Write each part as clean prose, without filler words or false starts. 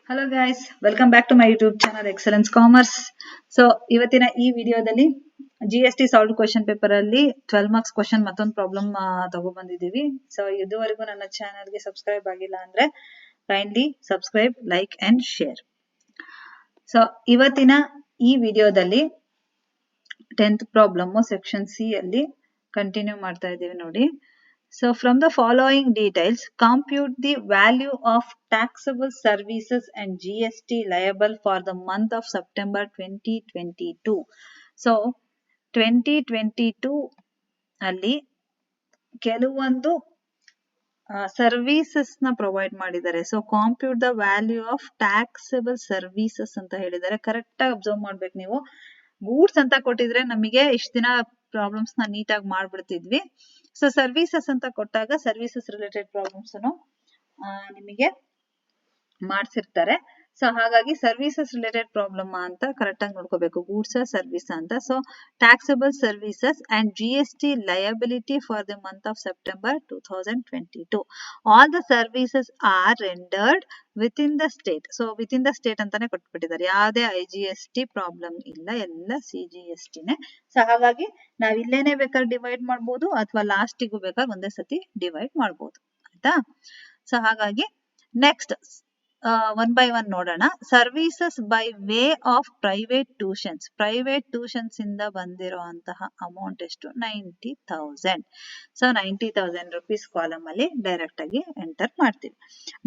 Hello guys, welcome back to my YouTube channel Excellence Commerce. So ಇವತ್ತಿನ ಈ ವಿಡಿಯೋದಲ್ಲಿ GST solve question paper ಅಲ್ಲಿ 12 marks question ಮತ್ತೊಂದು problem ತಗೊಬಂದಿದ್ದೀವಿ. So ಇದುವರೆಗೂ ನನ್ನ ಚಾನೆಲ್ ಗೆ ಸಬ್ಸ್ಕ್ರೈಬ್ ಆಗಿಲ್ಲ ಅಂದ್ರೆ kindly subscribe, like and share. So ಇವತ್ತಿನ ಈ ವಿಡಿಯೋದಲ್ಲಿ 10th ಪ್ರಾಬ್ಲಮ್ ಸೆಕ್ಷನ್ ಸಿ ಅಲ್ಲಿ ಕಂಟಿನ್ಯೂ ಮಾಡ್ತಾ ಇದ್ದೀವಿ ನೋಡಿ. So from the following details, compute the value of taxable services and GST liable for the month of September 2022. So 2022 ಅಲ್ಲಿ ಕೆಲವೊಂದು services ನ ಪ್ರೊವೈಡ್ ಮಾಡಿದ್ದಾರೆ. So compute the value of taxable services ಅಂತ ಹೇಳಿದ್ದಾರೆ. ಕರೆಕ್ಟ್ ಆಗಿ ಅಬ್ಸರ್ವ್ ಮಾಡ್ಬೇಕು ನೀವು. Goods ಅಂತ ಕೊಟ್ಟಿದ್ರೆ ನಮಗೆ ಇಷ್ಟ ದಿನ ಪ್ರಾಬ್ಲಮ್ಸ್ ನ ನೀಟಾಗಿ ಮಾಡ್ಬಿಡ್ತಿದ್ವಿ. ಸೊ ಸರ್ವಿಸಸ್ ಅಂತ ಕೊಟ್ಟಾಗ ಸರ್ವಿಸಸ್ ರಿಲೇಟೆಡ್ ಪ್ರಾಬ್ಲಮ್ಸ್ ನಿಮಗೆ ಮಾಡ್ಸಿರ್ತಾರೆ. ಸೊ ಹಾಗಾಗಿ ಸರ್ವಿಸಸ್ ರಿಲೇಟೆಡ್ ಪ್ರಾಬ್ಲಮ್ ಅಂತ ಕರೆಕ್ಟ್ ಆಗಿ ನೋಡ್ಕೋಬೇಕು. ಗೂಡ್ಸ್ ಸರ್ವಿಸ್ ಅಂತ. So taxable services and GST liability for the month of September 2022. All the services are rendered within the state. So within the state ಅಂತಾನೆ ಕೊಟ್ಬಿಟ್ಟಿದ್ದಾರೆ. ಯಾವುದೇ IGST problem ಇಲ್ಲ, ಎಲ್ಲ CGST ನೇ. So ಹಾಗಾಗಿ ನಾವ್ ಇಲ್ಲೇನೆ ಬೇಕಾದ್ರೆ ಡಿವೈಡ್ ಮಾಡ್ಬೋದು ಅಥವಾ ಲಾಸ್ಟಿಗೂ ಬೇಕಾದ್ರೆ ಒಂದೇ ಸತಿ ಡಿವೈಡ್ ಮಾಡ್ಬೋದು. ಆಯ್ತಾ? ಸೊ ಹಾಗಾಗಿ ನೆಕ್ಸ್ಟ್ ಒನ್ ಬೈ ಒನ್ ನೋಡೋಣ. Services by way of private tuitions. Private tuitions ಇಂದ ಬಂದಿರುವಂತಹ ಅಮೌಂಟ್ ಎಷ್ಟು? 90,000. ಸೊ 90,000 ರುಪೀಸ್ ಕಾಲಮ್ ಅಲ್ಲಿ ಡೈರೆಕ್ಟ್ ಆಗಿ ಎಂಟರ್ ಮಾಡ್ತೀವಿ.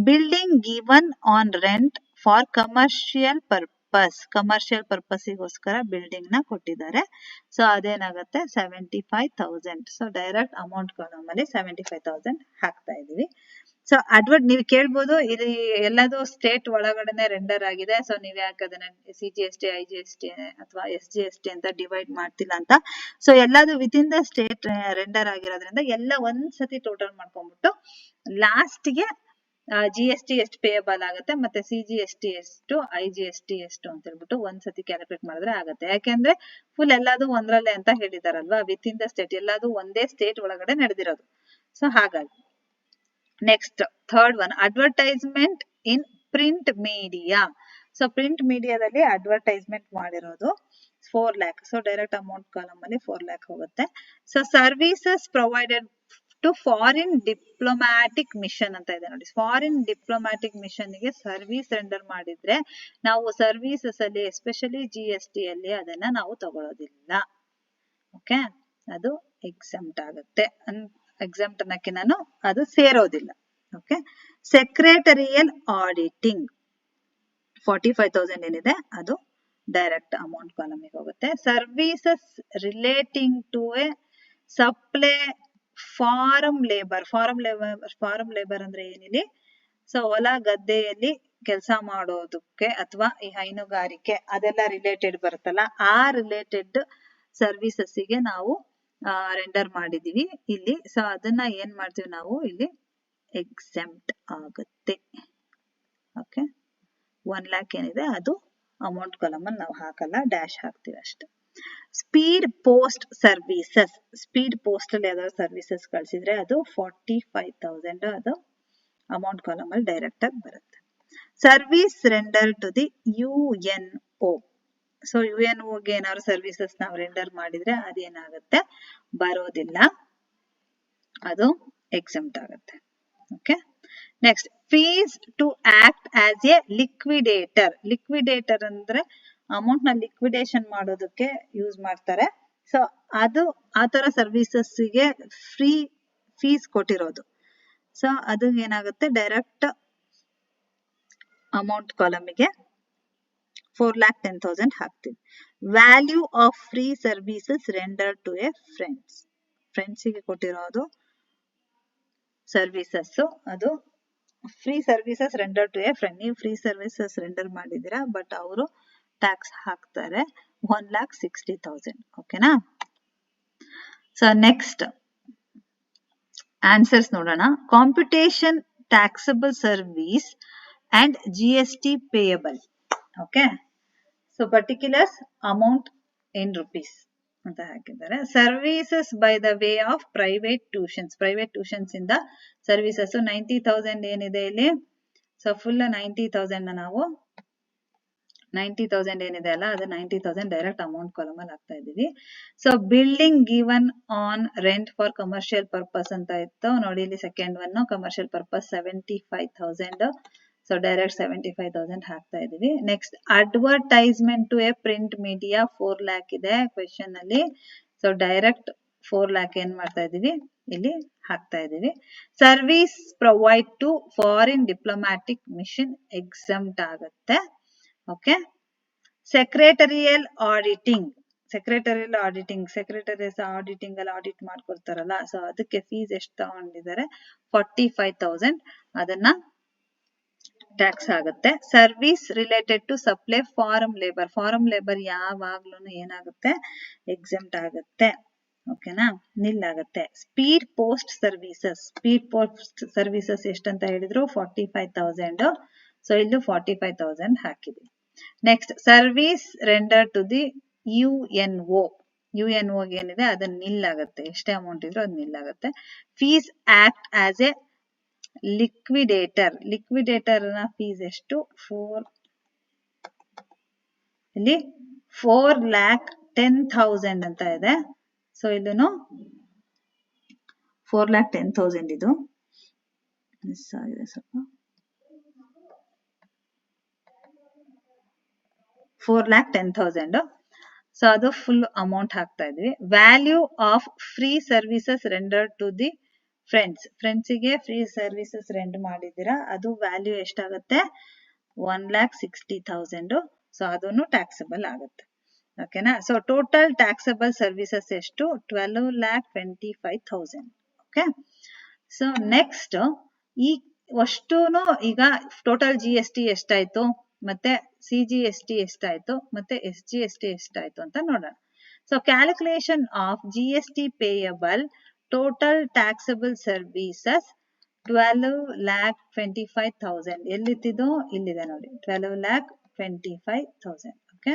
Building given on rent for commercial purpose. Commercial ಪರ್ಪಸ್ಗೋಸ್ಕರ ಬಿಲ್ಡಿಂಗ್ ನ ಕೊಟ್ಟಿದ್ದಾರೆ. ಸೊ ಅದೇನಾಗುತ್ತೆ? 75,000. ಸೊ ಡೈರೆಕ್ಟ್ ಅಮೌಂಟ್ ಕಾಲಮ್ ಅಲ್ಲಿ 75,000 ಹಾಕ್ತಾ ಇದೀವಿ. ಸೊ ನೀವು ಕೇಳ್ಬೋದು, ಇದು ಎಲ್ಲದೂ ಸ್ಟೇಟ್ ಒಳಗಡೆನೆ ರೆಂಡರ್ ಆಗಿದೆ, ಸೊ ನೀವ್ ಯಾಕೆ ಅದನ್ನ CGST, IGST ಅಥವಾ SGST ಅಂತ ಡಿವೈಡ್ ಮಾಡ್ತಿಲ್ಲ ಅಂತ. ಸೊ ಎಲ್ಲದು with in the state render ಆಗಿರೋದ್ರಿಂದ ಎಲ್ಲ ಒಂದ್ಸತಿ ಟೋಟಲ್ ಮಾಡ್ಕೊಂಡ್ಬಿಟ್ಟು ಲಾಸ್ಟ್ ಗೆ GST ಎಷ್ಟು ಪೇಯಬಲ್ ಆಗುತ್ತೆ ಮತ್ತೆ CGST ಎಷ್ಟು, IGST ಎಷ್ಟು ಅಂತ ಹೇಳ್ಬಿಟ್ಟು ಒಂದ್ಸತಿ ಕ್ಯಾಲ್ಕುಲೇಟ್ ಮಾಡಿದ್ರೆ ಆಗುತ್ತೆ. ಯಾಕೆಂದ್ರೆ ಫುಲ್ ಎಲ್ಲದು ಒಂದ್ರಲ್ಲೇ ಅಂತ ಹೇಳಿದಾರಲ್ವಾ, ವಿತ್ ಇನ್ ದ ಸ್ಟೇಟ್ ಎಲ್ಲದು ಒಂದೇ ಸ್ಟೇಟ್ ಒಳಗಡೆ ನಡೆದಿರೋದು. ಸೊ ಹಾಗಾಗಿ next third one, advertisement in print media. So print ಮೀಡಿಯಾದಲ್ಲಿ ಅಡ್ವರ್ಟೈಸ್ಮೆಂಟ್ ಮಾಡಿರೋದು 4 lakh. So direct amount column ಅಲ್ಲಿ 4 lakh ಹೋಗುತ್ತೆ. So services provided to foreign diplomatic mission ಅಂತ ಇದೆ ನೋಡಿ. ಫಾರಿನ್ ಡಿಪ್ಲೊಮ್ಯಾಟಿಕ್ ಮಿಷನ್ ಗೆ ಸರ್ವಿಸ್ ರೆಂಡರ್ ಮಾಡಿದ್ರೆ ನಾವು ಸರ್ವಿಸಸ್ ಅಲ್ಲಿ ಎಸ್ಪೆಷಲಿ GST ಅಲ್ಲಿ ಅದನ್ನ ನಾವು ತಗೊಳ್ಳೋದಿಲ್ಲ. ಓಕೆ, ಅದು ಎಕ್ಸೆಂಪ್ಟ್ ಆಗುತ್ತೆ. ಎಕ್ಸೆಂಪ್ಟ್ ಅನ್ನಕ್ಕೆ ನಾನು ಅದು ಸೇರೋದಿಲ್ಲ. ಓಕೆ, ಸೆಕ್ರೆಟರಿಯಲ್ ಆಡಿಟಿಂಗ್ 45,000 ಏನಿದೆ ಅದು ಡೈರೆಕ್ಟ್ ಅಮೌಂಟ್ ಕಾಲಮ್ ಗೆ ಹೋಗುತ್ತೆ. Services relating to a supply farm labour. Farm labour ಅಂದ್ರೆ ಏನಿದೆ? ಸೊ ಹೊಲ ಗದ್ದೆಯಲ್ಲಿ ಕೆಲಸ ಮಾಡೋದಕ್ಕೆ ಅಥವಾ ಈ ಹೈನುಗಾರಿಕೆ ಅದೆಲ್ಲ ರಿಲೇಟೆಡ್ ಬರುತ್ತಲ್ಲ, ಆ ರಿಲೇಟೆಡ್ ಸರ್ವಿಸಸ್ ಗೆ ನಾವು ರೆಂಡರ್ ಮಾಡಿದೀವಿ ಇಲ್ಲಿ. ಸೊ ಅದನ್ನ ಏನ್ ಮಾಡ್ತೀವಿ ನಾವು ಇಲ್ಲಿ? ಎಕ್ಸೆಂಪ್ಟ್ ಆಗುತ್ತೆ. ಓಕೆ, 1 lakh ಏನಿದೆ ಅದು ಅಮೌಂಟ್ ಕಾಲಮ್ ಅಲ್ಲಿ ನಾವು ಹಾಕಲ್ಲ, ಡ್ಯಾಶ್ ಹಾಕ್ತಿವಿ ಅಷ್ಟೇ. Speed post services. Speed post ಅಲ್ಲಿ ಯಾವ್ದಾದ್ರು ಸರ್ವಿಸಸ್ ಕಳ್ಸಿದ್ರೆ ಅದು 45,000 ಅದು ಅಮೌಂಟ್ ಕಾಲಮ್ ಅಲ್ಲಿ ಡೈರೆಕ್ಟ್ ಆಗಿ ಬರುತ್ತೆ. Service render to the UNO. So UNO ಗೆ ಏನಾದ್ರು ಸರ್ವಿಸಸ್ ನಾವು ರೆಂಡರ್ ಮಾಡಿದ್ರೆ ಅದೇನಾಗುತ್ತೆ? ಬರೋದಿಲ್ಲ, ಅದು ಎಕ್ಸೆಂಪ್ಟ್ ಆಗುತ್ತೆ. Okay, next fees two act as A liquidator. Liquidator ಅಂದ್ರೆ ಅಮೌಂಟ್ ನ ಲಿಕ್ವಿಡೇಷನ್ ಮಾಡೋದಕ್ಕೆ ಯೂಸ್ ಮಾಡ್ತಾರೆ. ಸೊ ಅದು ಆ ತರ ಸರ್ವಿಸಸ್ ಗೆ ಫ್ರೀ ಫೀಸ್ ಕೊಟ್ಟಿರೋದು. ಸೊ ಅದು ಏನಾಗುತ್ತೆ? ಡೈರೆಕ್ಟ್ ಅಮೌಂಟ್ ಕಾಲಮಿಗೆ 4,10,000 ಹಾಕ್ತೀವಿ. Value of free services render to a friends. Friends ಗೆ ಕೊಟ್ಟಿರೋದು ಸರ್ವಿಸಸ್, ಅದು free services render to a friend. ನೀವು ಫ್ರೀ ಸರ್ವಿಸಸ್ ರೆಂಡರ್ ಮಾಡಿದೀರಾ, ಬಟ್ ಅವರು ಟ್ಯಾಕ್ಸ್ ಹಾಕ್ತಾರೆ 1,60,000. ಓಕೆನಾ? ಸೊ ನೆಕ್ಸ್ಟ್ ಆನ್ಸರ್ಸ್ ನೋಡೋಣ. Computation taxable service and GST payable. Okay, so particulars amount in rupees ಅಂತ ಹಾಕಿದ್ದಾರೆ. Services by the way of private tuitions. Private tuitions ಇಂದ services 90,000 ಏನಿದೆ ಇಲ್ಲಿ ಸೊ ಫುಲ್ 90,000 ನಾವು 90,000 ಏನಿದೆ ಅಲ್ಲ ಅದು 90,000 ಡೈರೆಕ್ಟ್ ಅಮೌಂಟ್ ಕಾಲಮ್ ಅಲ್ಲಿ ಹಾಕ್ತಾ ಇದೀವಿ. So building given on rent for commercial purpose ಅಂತ ಇತ್ತು ನೋಡಿ, ಇಲ್ಲಿ second one commercial purpose 75,000. So direct 75,000 ಹಾಕ್ತಾ ಇದೀವಿ. Next advertisement to a print media 4 lakh ಇದೆ ಕ್ವೆಶನ್ ಅಲ್ಲಿ. ಸೊ ಡೈರೆಕ್ಟ್ 4 lakh ಏನ್ ಮಾಡ್ತಾ ಇದೀವಿ ಇಲ್ಲಿ ಹಾಕ್ತಾ ಇದೀವಿ. Service provide to foreign diplomatic mission exempt ಆಗುತ್ತೆ. ಓಕೆ. ಸೆಕ್ರೆಟರಿಯಲ್ ಆಡಿಟಿಂಗ್ ಅಲ್ಲಿ ಆಡಿಟ್ ಮಾಡ್ಕೊಡ್ತಾರಲ್ಲ, ಸೊ ಅದಕ್ಕೆ ಫೀಸ್ ಎಷ್ಟು ತಗೊಂಡಿದ್ದಾರೆ 45,000, ಅದನ್ನ ಟ್ಯಾಕ್ಸ್ ಆಗುತ್ತೆ. Service related to supply farm labour ಯಾವಾಗ್ಲೂ ಏನಾಗುತ್ತೆ ಎಕ್ಸಮ್ಟ್ ಆಗುತ್ತೆ. ಓಕೆನಾ, ನಿಲ್ ಆಗುತ್ತೆ. ಸ್ಪೀಡ್ ಪೋಸ್ಟ್ ಸರ್ವಿಸಸ್ ಎಷ್ಟಂತ ಹೇಳಿದ್ರು 45,000. ಸೊ ಇಲ್ಲೂ 45,000 ಹಾಕಿದ್ವಿ. Next service render to the UNO ಏನಿದೆ ಅದನ್ನ ನಿಲ್ ಆಗುತ್ತೆ, ಎಷ್ಟೇ ಅಮೌಂಟ್ ಇದ್ರು ಅದು ನಿಲ್ ಆಗುತ್ತೆ. Fees act as A liquidator ನ ಫೀಸ್ ಎಷ್ಟು ಇಲ್ಲಿ 4,10,000 ಅಂತ ಇದೆ. ಸೊ ಇಲ್ಲೂ 4,10,000 ಇದು ಮಿಸ್ ಆಗಿದೆ ಸ್ವಲ್ಪ. 4,10,000. ಸೊ ಅದು ಫುಲ್ ಅಮೌಂಟ್ ಹಾಕ್ತಾ ಇದ್ವಿ. Value of free services rendered to the ಫ್ರೆಂಡ್ಸ್ಗೆ ಫ್ರೀ ಸರ್ವಿಸಸ್ ರೆಂಡ್ ಮಾಡಿದ್ದೀರಾ, ಅದು ವ್ಯಾಲ್ಯೂ ಎಷ್ಟಾಗುತ್ತೆ 1,60,000. ಸೊ ಅದನ್ನು ಟ್ಯಾಕ್ಸಬಲ್ ಆಗುತ್ತೆ. ಓಕೆನಾ. ಸೊ ಟೋಟಲ್ ಟ್ಯಾಕ್ಸಬಲ್ ಸರ್ವಿಸಸ್ ಎಷ್ಟು 12,25,000. ಓಕೆ. ಸೊ ನೆಕ್ಸ್ಟ್ ಈ ಅಷ್ಟೂನು ಈಗ ಟೋಟಲ್ GST ಎಷ್ಟಾಯ್ತು, ಮತ್ತೆ CGST ಎಷ್ಟಾಯ್ತು, ಮತ್ತೆ SGST ಎಷ್ಟಾಯ್ತು ಅಂತ ನೋಡೋಣ. So calculation of GST payable total taxable services 12,25,000. ಎಲ್ಲಿತ್ತಿದ್ದು ಇಲ್ಲಿದೆ ನೋಡಿ, 12,25,000. Okay,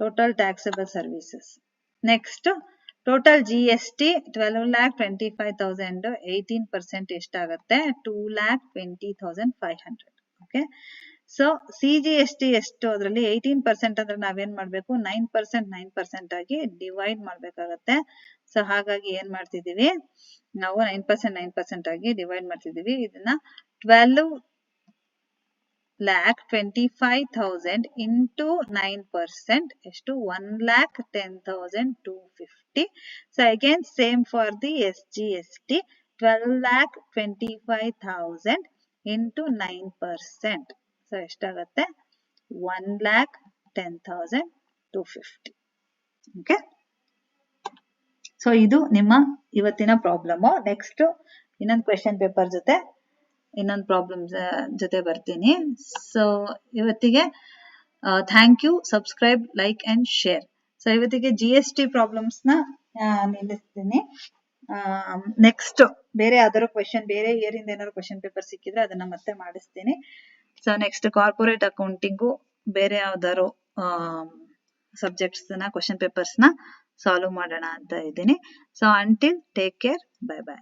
total taxable services. Next total GST 12,25,000 18% ಎಷ್ಟಾಗುತ್ತೆ 2,20,500. ಓಕೆ. ಸೊ CGST ಎಷ್ಟು, ಅದರಲ್ಲಿ 18% ಅಂದ್ರೆ ನಾವೇನ್ ಮಾಡ್ಬೇಕು 9% ಆಗಿ ಡಿವೈಡ್ ಮಾಡ್ಬೇಕಾಗತ್ತೆ. ಸೊ ಹಾಗಾಗಿ ಏನ್ ಮಾಡ್ತಿದೀವಿ ನಾವು 9% ಆಗಿ ಡಿವೈಡ್ ಮಾಡ್ತಿದೀವಿ. ಇದನ್ನ 12,25,000 ಇಂಟು 9% ಎಷ್ಟು 1,10,250. So again same for the SGST 12,25,000 into 9%. So ಎಷ್ಟಾಗತ್ತೆ 1,10,250. ಓಕೆ. ಸೊ ಇದು ನಿಮ್ಮ ಇವತ್ತಿನ ಪ್ರಾಬ್ಲಮ್. ನೆಕ್ಸ್ಟ್ ಇನ್ನೊಂದು ಕ್ವೆಶನ್ ಪೇಪರ್ ಜೊತೆ ಇನ್ನೊಂದು ಪ್ರಾಬ್ಲಮ್ ಜೊತೆ ಬರ್ತೀನಿ. ಸೊ ಇವತ್ತಿಗೆ thank you. Subscribe, like and share. So ಇವತ್ತಿಗೆ GST ಪ್ರಾಬ್ಲಮ್ಸ್ ನ ನಿಲ್ಲಿಸ್ತೀನಿ. ನೆಕ್ಸ್ಟ್ ಬೇರೆ ಯಾವ್ದಾದ್ರು ಕ್ವೆಶನ್, ಬೇರೆ ಇಯರ್ ಇಂದ ಏನಾದ್ರು ಕ್ವೆಶನ್ ಪೇಪರ್ ಸಿಕ್ಕಿದ್ರೆ ಅದನ್ನ ಮತ್ತೆ ಮಾಡಿಸ್ತೀನಿ. ಸೊ ನೆಕ್ಸ್ಟ್ ಕಾರ್ಪೊರೇಟ್ ಅಕೌಂಟಿಂಗು ಬೇರೆ ಯಾವ್ದಾದ್ರು ಸಬ್ಜೆಕ್ಟ್ಸ್ ನ ಕ್ವೆಶನ್ ಪೇಪರ್ಸ್ ನ ಸಾಲ್ವ್ ಮಾಡೋಣ ಅಂತ ಇದ್ದೀನಿ. So until take care, bye bye.